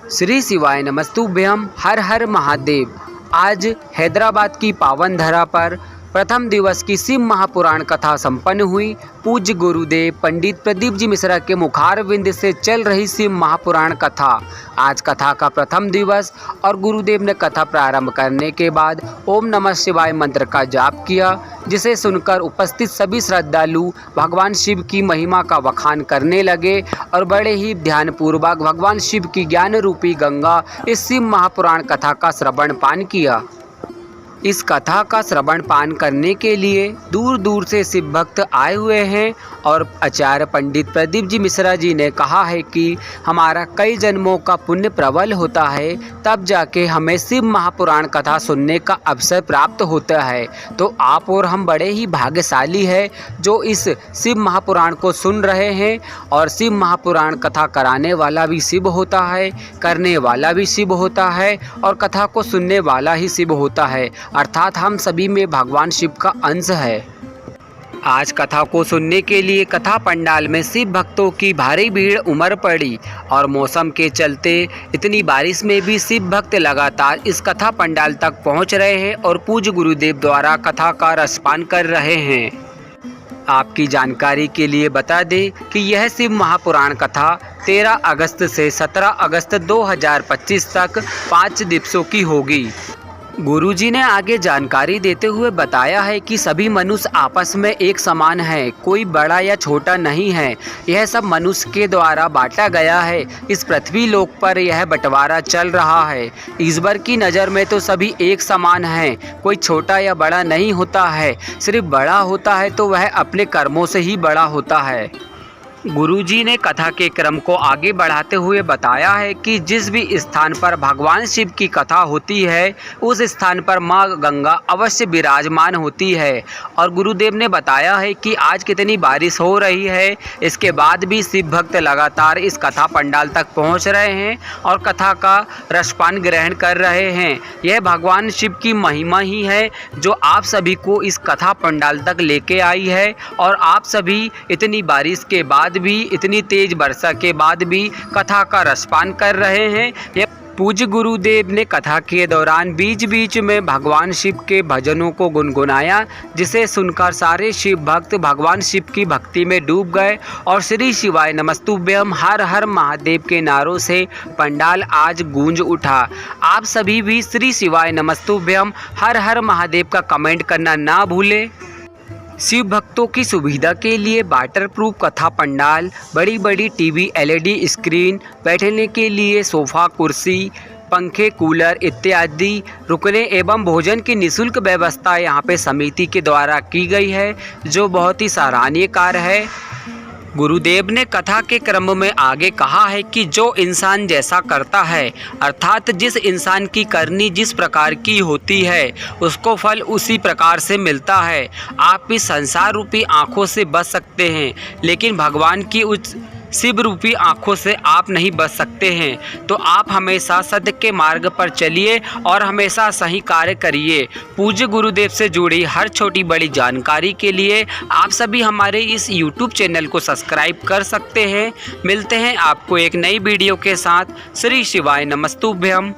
श्री शिवाय नमस्तुभ्यम। हर हर महादेव। आज हैदराबाद की पावन धरा पर प्रथम दिवस की शिव महापुराण कथा संपन्न हुई। पूज्य गुरुदेव पंडित प्रदीप जी मिश्रा के मुखारविंद से चल रही शिव महापुराण कथा। आज कथा का प्रथम दिवस और गुरुदेव ने कथा प्रारंभ करने के बाद ओम नमः शिवाय मंत्र का जाप किया, जिसे सुनकर उपस्थित सभी श्रद्धालु भगवान शिव की महिमा का वखान करने लगे और बड़े ही ध्यानपूर्वक भगवान शिव की ज्ञान रूपी गंगा इस शिव महापुराण कथा का श्रवण पान किया। इस कथा का श्रवण पान करने के लिए दूर दूर से शिव भक्त आए हुए हैं और आचार्य पंडित प्रदीप जी मिश्रा जी ने कहा है कि हमारा कई जन्मों का पुण्य प्रबल होता है, तब जाके हमें शिव महापुराण कथा सुनने का अवसर प्राप्त होता है। तो आप और हम बड़े ही भाग्यशाली हैं जो इस शिव महापुराण को सुन रहे हैं। और शिव महापुराण कथा कराने वाला भी शिव होता है, करने वाला भी शिव होता है और कथा को सुनने वाला ही शिव होता है, अर्थात हम सभी में भगवान शिव का अंश है। आज कथा को सुनने के लिए कथा पंडाल में शिव भक्तों की भारी भीड़ उमड़ पड़ी और मौसम के चलते इतनी बारिश में भी शिव भक्त लगातार इस कथा पंडाल तक पहुंच रहे हैं और पूज्य गुरुदेव द्वारा कथा का रसपान कर रहे हैं। आपकी जानकारी के लिए बता दें कि यह शिव महापुराण कथा 13 अगस्त से 17 अगस्त 2025 तक 5 दिवसों की होगी। गुरुजी ने आगे जानकारी देते हुए बताया है कि सभी मनुष्य आपस में एक समान है, कोई बड़ा या छोटा नहीं है। यह सब मनुष्य के द्वारा बांटा गया है। इस पृथ्वी लोक पर यह बंटवारा चल रहा है। ईश्वर की नज़र में तो सभी एक समान हैं, कोई छोटा या बड़ा नहीं होता है। सिर्फ बड़ा होता है तो वह अपने कर्मों से ही बड़ा होता है। गुरुजी ने कथा के क्रम को आगे बढ़ाते हुए बताया है कि जिस भी स्थान पर भगवान शिव की कथा होती है उस स्थान पर माँ गंगा अवश्य विराजमान होती है। और गुरुदेव ने बताया है कि आज कितनी बारिश हो रही है, इसके बाद भी शिव भक्त लगातार इस कथा पंडाल तक पहुँच रहे हैं और कथा का रसपान ग्रहण कर रहे हैं। यह भगवान शिव की महिमा ही है जो आप सभी को इस कथा पंडाल तक लेके आई है। और आप सभी इतनी बारिश के बाद भी, इतनी तेज वर्षा के बाद भी कथा का रसपान कर रहे हैं। यह पूज्य गुरुदेव ने कथा के दौरान बीच बीच में भगवान शिव के भजनों को गुनगुनाया, जिसे सुनकर सारे शिव भक्त भगवान शिव की भक्ति में डूब गए और श्री शिवाय नमस्तुभ्यम हर हर महादेव के नारों से पंडाल आज गूंज उठा। आप सभी भी श्री शिवाय नमस्तुभ्यम हर हर महादेव का कमेंट करना ना भूलें। शिव भक्तों की सुविधा के लिए वाटर प्रूफ कथा पंडाल, बड़ी बड़ी टीवी, एलईडी स्क्रीन, बैठने के लिए सोफ़ा, कुर्सी, पंखे, कूलर इत्यादि, रुकने एवं भोजन की निःशुल्क व्यवस्था यहाँ पे समिति के द्वारा की गई है, जो बहुत ही सराहनीय कार्य है। गुरुदेव ने कथा के क्रम में आगे कहा है कि जो इंसान जैसा करता है, अर्थात जिस इंसान की करनी जिस प्रकार की होती है उसको फल उसी प्रकार से मिलता है। आप इस संसार रूपी आँखों से बच सकते हैं, लेकिन भगवान की उस शिव रूपी आँखों से आप नहीं बच सकते हैं। तो आप हमेशा सत्य के मार्ग पर चलिए और हमेशा सही कार्य करिए। पूज्य गुरुदेव से जुड़ी हर छोटी बड़ी जानकारी के लिए आप सभी हमारे इस YouTube चैनल को सब्सक्राइब कर सकते हैं। मिलते हैं आपको एक नई वीडियो के साथ। श्री शिवाय नमस्तुभ्यम।